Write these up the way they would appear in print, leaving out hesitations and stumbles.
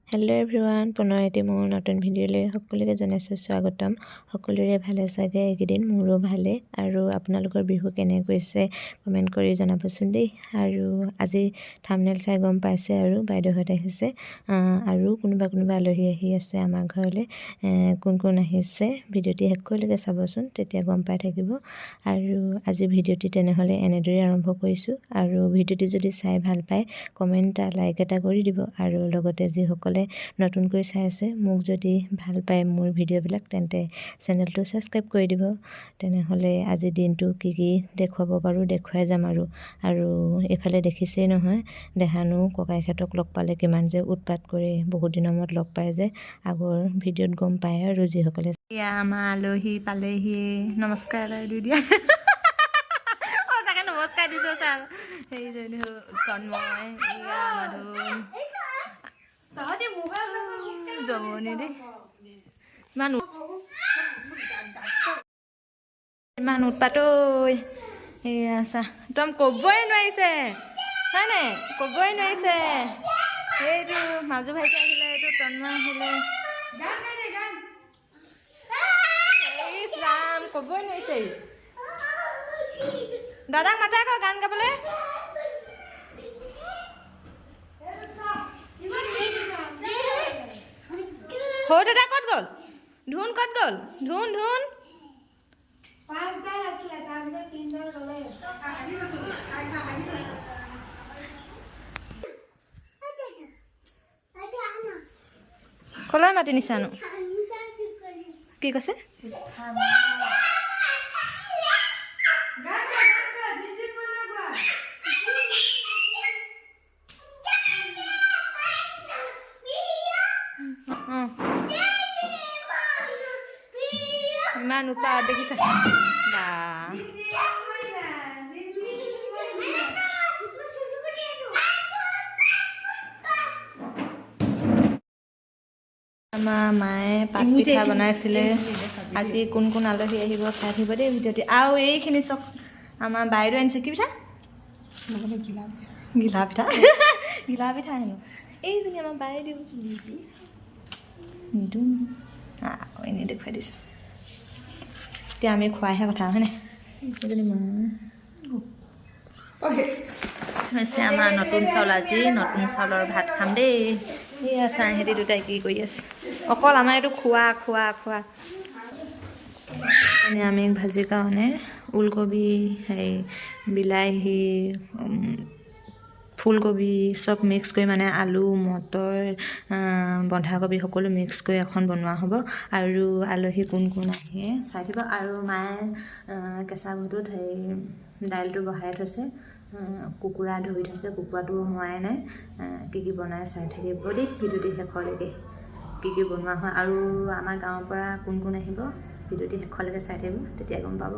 Hello' everyone, পুনৰ এটি মোৰ নতুন ভিডিঅ'লৈ সকলোকে জনাইছোঁ স্বাগতম। সকলোৰে ভালে চাগে এইকেইদিন, মোৰো ভালে। আৰু আপোনালোকৰ বিহু কেনে গৈছে কমেণ্ট কৰি জনাবচোন দেই। আৰু আজি থাম্বনেইল চাই গম পাইছে আৰু বাইদেউহঁত আহিছে আৰু কোনোবা আলহী আহি আছে আমাৰ ঘৰলৈ। কোন কোন আহিছে ভিডিঅ'টি শেষলৈকে চাবচোন, তেতিয়া গম পাই থাকিব। আৰু আজি ভিডিঅ'টি তেনেহ'লে এনেদৰে আৰম্ভ কৰিছোঁ। আৰু ভিডিঅ'টি যদি চাই ভাল পায় কমেণ্ট এটা লাইক এটা কৰি দিব। আৰু লগতে যিসকলে নতুনকৈ চাই আছে, মোক যদি ভাল পায় মোৰ ভিডিঅ'বিলাক, তেন্তে চেনেলটো ছাবস্ক্ৰাইব কৰি দিব। তেনেহ'লে আজি দিনটো কি দেখুৱাব পাৰোঁ দেখুৱাই যাম। আৰু এইফালে দেখিছেই নহয়, দেহানো ককাইহঁতক লগ পালে কিমান যে উৎপাত কৰে। বহুত দিনৰ মূৰত লগ পায় যে, আগৰ ভিডিঅ'ত গম পায় আৰু যিসকলে। এয়া আমাৰ আলহী পালেহি, নমস্কাৰ এটা দি দিয়া। সঁচাকৈ নমস্কাৰ দিছোঁ ছাৰ। সেইজনী তন্ময়, ইয়া মাধুন, জমনি দেই। ইমান উৎপাত ঐ। এয়া চা, একদম ক'বই নোৱাৰিছে হয় নাই, ক'বই নোৱাৰিছে। এইটো মাজু ভাইটি আহিলে, এইটো তন্ময় আহিলে। ৰাম, ক'বই নোৱাৰিছে। দাদাক মাতে আকৌ গান গাবলৈ। সৰু দাদা ক'ত গ'ল? ধুন ক'ত গ'ল? ধুন কলৈ মাতি নিছানো? কি কৈছে? ইমান উৎপাত দেখিছা? বা আমাৰ মায়ে পাত পিঠা বনাইছিলে। আজি কোন আলহী আহিব চাই থাকিব দেই ভিডিঅ'টি। আৰু এইখিনি চব আমাৰ বাইদেউ আনিছে। কি পিঠা? ঘিলা পিঠা। ঘিলা পিঠা হেনো। এইজনী আমাৰ বাইদেউ নিদো এনেই দেখুৱাই দিছোঁ। এতিয়া আমি খোৱাহে কথা হয়নে? এজনী হৈছে আমাৰ নতুন চাউল। আজি নতুন চাউলৰ ভাত খাম দেই। সেয়া চাহেঁতি দুটাই কি কৰি আছে? অকল আমাৰ এইটো খোৱা। নিৰামিষ ভাজিৰ কাৰণে ওলকবি, বিলাহী, ফুলকবি চব মিক্স কৰি, মানে আলু, মটৰ, বন্ধাকবি সকলো মিক্স কৰি এখন বনোৱা হ'ব। আৰু আলহী কোন আহে চাই দিব। আৰু মায়ে কেঁচা ঘৰটোত দাইলটো বহাই থৈছে, কুকুৰা ধৰি থৈছে। কুকুৰাটো হোৱাই নাই। কি বনাই চাই থাকিব দেই ভিডিঅ'টি শেষলৈকে, কি বনোৱা হয়। আৰু আমাৰ গাঁৱৰ পৰা কোন আহিব ভিডিঅ'টি শেষলৈকে চাই থাকিব, তেতিয়া গম পাব।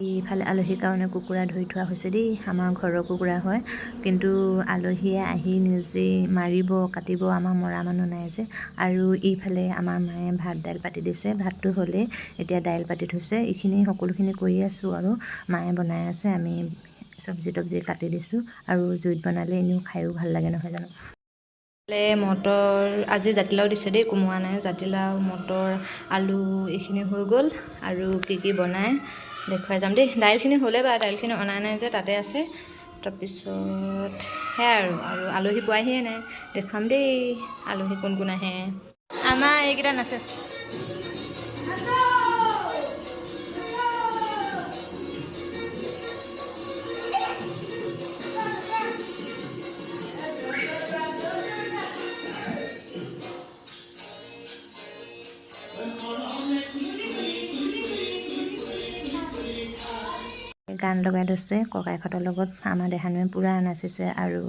ইফালে আলহীৰ কাৰণে কুকুৰা ধৰি থোৱা হৈছে দেই। আমাৰ ঘৰৰ কুকুৰা হয়, কিন্তু আলহীয়ে আহি নিজেই মাৰিব কাটিব। আমাৰ মৰা মানুহ নাই যে। আৰু ইফালে আমাৰ মায়ে ভাত দাইল পাতি দিছে। ভাতটো হ'লেই, এতিয়া দাইল পাতি থৈছে। এইখিনি সকলোখিনি কৰি আছোঁ আৰু মায়ে বনাই আছে। আমি চব্জি কাটি দিছোঁ। আৰু জুইত বনালে এনেও খায়ো ভাল লাগে নহয় জানো? মটৰ, আজি জাতিলাও দিছে দেই, কোমোৰা নাই। জাতিলাও, মটৰ, আলু এইখিনি হৈ গ'ল। আৰু কি বনাই দেখুৱাই যাম দেই। দাইলখিনি হ'লে বাৰু, দাইলখিনি অনা নাই যে তাতে আছে। তাৰপিছত সেয়াই আৰু আলহী পোৱাহিয়ে নাই, দেখুৱাম দেই আলহী কোন আহে। আমাৰ এইকেইটা নাচে। গান লগাই থৈছে ককাইহঁতৰ লগত। আমাৰ দেহানুৱে পূৰা নাচিছে। আৰু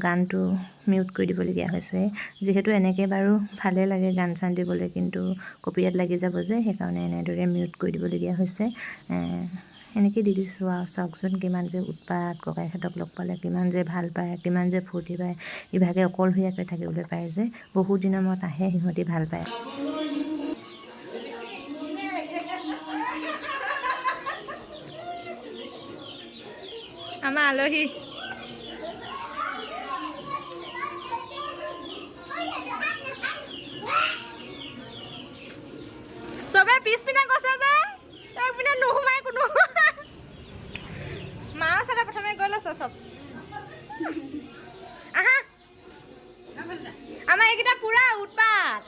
গানটো মিউট কৰি দিবলগীয়া হৈছে, যিহেতু এনেকৈ বাৰু ভালেই লাগে গান চান দিবলৈ, কিন্তু কপিৰাইট লাগি যাব যে, সেইকাৰণে এনেদৰে মিউট কৰি দিবলগীয়া হৈছে। এনেকৈ দি দিছোঁ আৰু চাওকচোন কিমান যে উৎপাত। ককাইহঁতক লগ পালে কিমান যে ভাল পায়, কিমান যে ফূৰ্তি পায়। ইভাগে অকলশৰীয়াকৈ থাকিবলৈ পায় যে, বহুত দিনৰ মূৰত আহে, সিহঁতি ভাল পায়। আমাৰ আলহী চবে পিছপিনে কৈছে যে একপিনে নুসুমাই কোনো মা চালে প্ৰথমে গৈ লৈছে চব আহা আমাৰ এইকেইটা পুৰা উৎপাত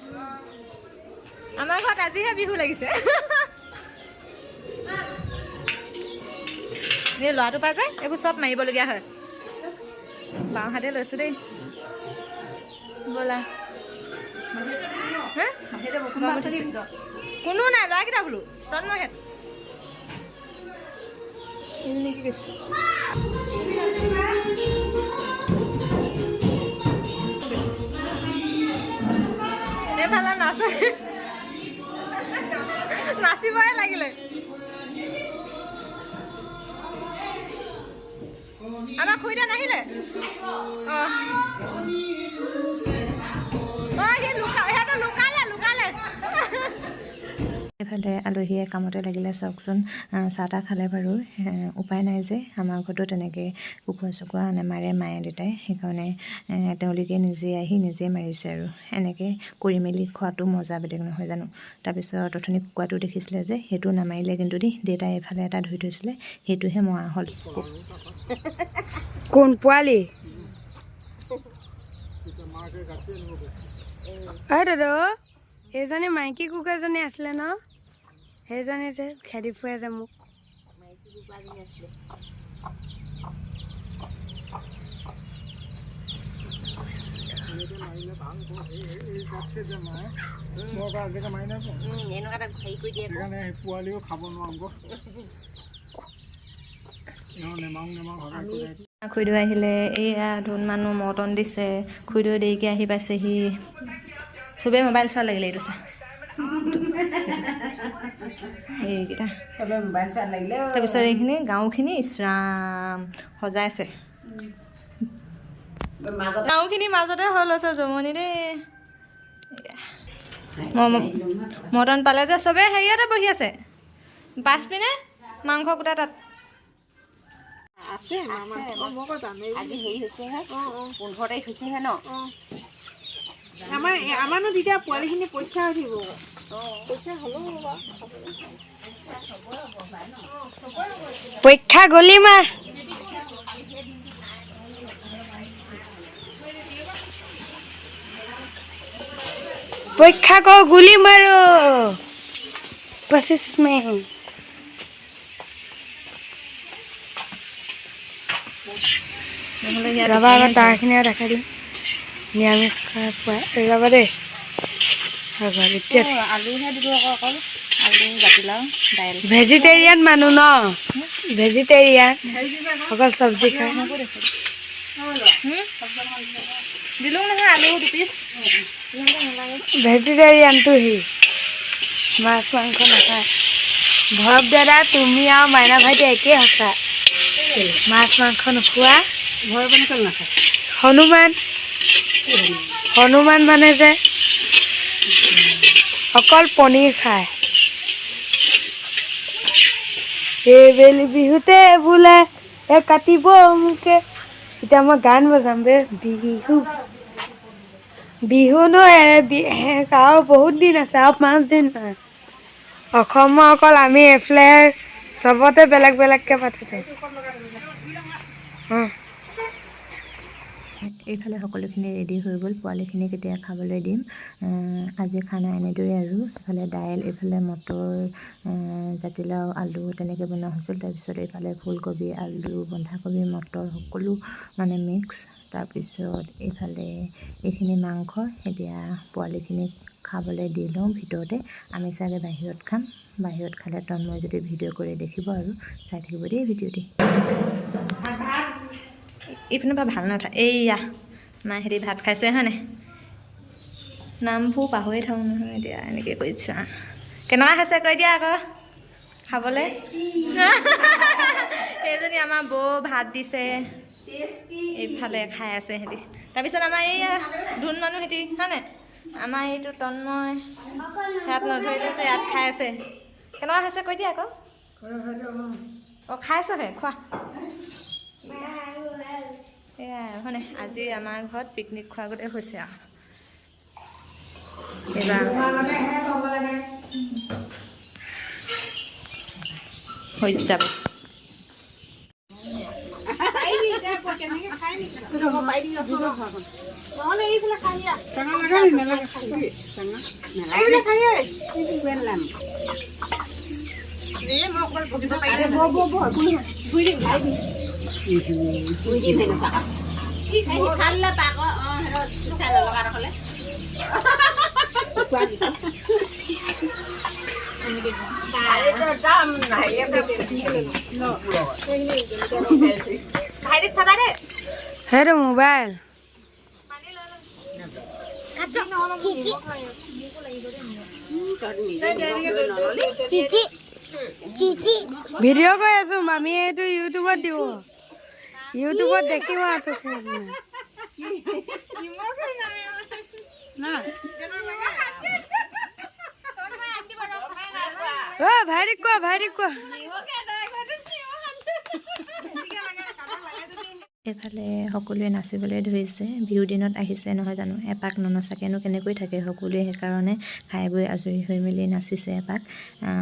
আমাৰ ঘৰত আজিহে বিহু লাগিছে এই ল'ৰাটো পাই যে এইবোৰ চব মাৰিবলগীয়া হয় বাওঁ হাতে লৈছোঁ দেই ব'লা কোনো নাই ল'ৰাকেইটা বোলো তন্ময়হেঁত কি কৈছে এইফালে নাচে নাচিবই লাগিলে আমাৰ খুৰীটা নাহিলে অঁ এইফালে আলহীয়ে কামতে লাগিলে চাওকচোন চাহ তাহ খালে বাৰু উপায় নাই যে আমাৰ ঘৰতো তেনেকৈ কুকুৰা চুকুৰা নেমাৰে মায়ে দেউতাই সেইকাৰণে তেওঁলোকে নিজে আহি নিজে মাৰিছে আৰু এনেকৈ কৰি মেলি খোৱাটো মজা বেলেগ নহয় জানো তাৰপিছত অথনি কুকুৰাটো দেখিছিলে যে সেইটো নামাৰিলে কিন্তু দেই দেউতাই এইফালে এটা ধৰি থৈছিলে সেইটোহে মৰা হ'ল কোন পোৱালি দাদা এইজনী মাইকী কুকুৰাজনী আছিলে ন সেইজনী যে খেদি ফুৰে যে মোক পোৱালিও খাব নোৱাৰো খুৰীদেউ আহিলে এইয়া ধুন মানুহ মৰ্টন দিছে খুৰীদেউ দেৰিকৈ আহি পাইছেহি চবেই মোবাইল চোৱা লাগিলে এইটো চা এইকেইটা চবে মোবাইল চোৱাত লাগিলে তাৰপিছত এইখিনি গাঁওখিনি ইছৰাম সজাইছে গাঁওখিনি মাজতে হৈ লৈছে জমনি দেই মৰ্টন পালে যে চবেই হেৰিয়তে বহি আছে পাঁচপিনে মাংস কুটা তাত আছে আজি হেৰি হৈছেহে 15 তাৰিখ হৈছেহে ন আমাৰনো তেতিয়া পোৱালিখিনি পৰীক্ষা হৈ থাকিব পৰীক্ষা গলি মা পৰীক্ষা ক গুলি মাৰো 25 মে ৰবা তাৰখিনি দেখাই দিম নিৰামিষ খোৱা ৰবা দেই আলুহে দিব অকল আলু জাতিলাও দাইল ভেজিটেৰিয়ান মানুহ ন ভেজিটেৰিয়ান অকল চব্জি খায় দিলোঁ নহয় আলু দুপিচ ভেজিটেৰিয়ানটো সি মাছ মাংস নাখায় ভৰব দাদা তুমি আৰু মাইনা ভাইটি একেই সঁচা মাছ মাংস নোখোৱা ভয় কেনেকৈ নাখায় হনুমান মানে যে অকল পনীৰ খায় এইবেলি বিহুতে বোলে কাটিব মোকে এতিয়া মই গান বজাম বে বিহু ন আৰু বহুত দিন আছে আৰু 5 দিন অসমৰ অকল আমি এইফালে চবতে বেলেগ বেলেগকৈ পাতিছে এইফালে সকলোখিনি ৰেডি হৈ গ'ল পোৱালিখিনিক এতিয়া খাবলৈ দিম আজি খানা এনেদৰে আৰু এইফালে দাইল এইফালে মটৰ জাতিলাও আলু তেনেকৈ বনোৱা হৈছিল তাৰপিছত এইফালে ফুলকবি আলু বন্ধাকবি মটৰ সকলো মানে মিক্স তাৰপিছত এইফালে এইখিনি মাংস এতিয়া পোৱালিখিনিক খাবলৈ দি লওঁ ভিতৰতে আমি চাগে বাহিৰত খাম বাহিৰত খালে তন্ময় যদি ভিডিঅ' কৰি দেখিব আৰু চাই থাকিব দেই ভিডিঅ'টি এইপিনৰ পৰা ভাল নথা এইয়া মাহেঁতি ভাত খাইছে হয়নে নামবোৰ পাহৰি থাকোঁ নহয় এতিয়া এনেকৈ কৰিছোঁ কেনেকুৱা খাইছে কৈ দিয়া আকৌ খাবলৈ এইজনী আমাৰ বৌ ভাত দিছে এইফালে খাই আছে সিহঁতি তাৰপিছত আমাৰ এইয়া ধুন মানুহ সিহঁতি হয়নে আমাৰ এইটো তন্ময় ইয়াত নধৰিলে যে ইয়াত খাই আছে কেনেকুৱা হৈছে কৈ দিয়া আকৌ অঁ খাইছহে খোৱা এয়াই হয়নে আজি আমাৰ ঘৰত পিকনিক খোৱা গোটেই হৈছে আৰু এইবাৰ হৈ যাব। সেইটো মোবাইল ভিডিঅ' কৰি আছো মামীয়ে এইটো ইউটিউবত দিব ইউটিউবত দেখিব ভাইটিক কোৱা এফালে সকলোৱে নাচিবলৈ ধৰিছে। বিহু দিনত আহিছে নহয় জানো, এপাক ননচাকেনো কেনেকৈ থাকে সকলোৱে। সেইকাৰণে খাই বৈ আজৰি হৈ মেলি নাচিছে এপাক।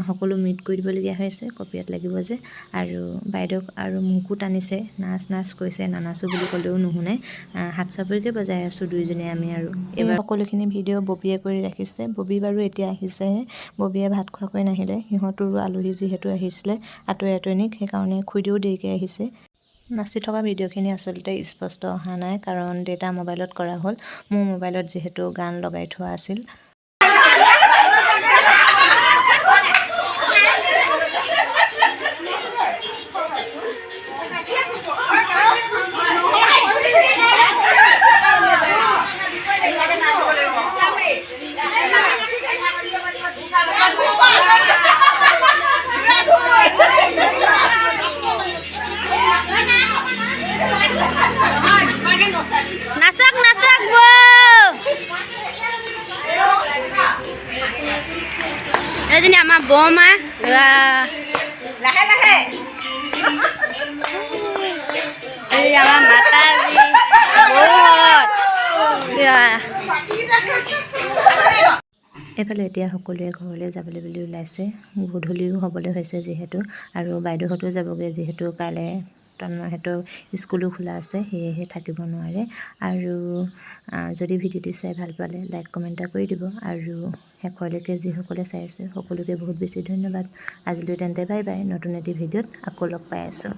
সকলো মিট কৰি দিবলগীয়া হৈছে, কপিয়াত লাগিব যে। আৰু বাইদেউক আৰু মোকো টানিছে, নাচ কৈছে, নানাচো বুলি ক'লেও নুশুনে। হাত চাপৰিকে বজাই আছোঁ দুইজনে আমি। আৰু এইবাৰ সকলোখিনি ভিডিঅ' ববিয়ে কৰি ৰাখিছে। ববি বাৰু এতিয়া আহিছেহে, ববিয়ে ভাত খোৱাকৈ নাহিলে। সিহঁতৰো আলহী যিহেতু আহিছিলে আঁতৰিক, সেইকাৰণে খুৰীদেউ দেৰিকৈ আহিছে। নাচি থকা ভিডিঅ'খিনি আচলতে স্পষ্ট অহা নাই, কাৰণ ডেটা মোবাইলত কৰা হ'ল। মোৰ মোবাইলত যিহেতু গান লগাই থোৱা আছিল। এজনী আমাৰ বৰমা আমাৰ মাতাজী এইফালে এতিয়া সকলোৱে ঘৰলৈ যাবলৈ বুলি ওলাইছে। গধূলিও হ'বলৈ হৈছে যিহেতু, আৰু বাইদেউহঁতো যাবগৈ যিহেতু কাইলৈ তন্ময়হঁতৰ স্কুলো খোলা আছে, সেয়েহে থাকিব নোৱাৰে। আৰু যদি ভিডিঅ'টি চাই ভাল পালে লাইক কমেণ্ট এটা কৰি দিব। আৰু শেষলৈকে যিসকলে চাই আছে সকলোকে বহুত বেছি ধন্যবাদ। আজিলৈ তেন্তে বাই বাই। নতুন এটি ভিডিঅ'ত আকৌ লগ পাই আছোঁ।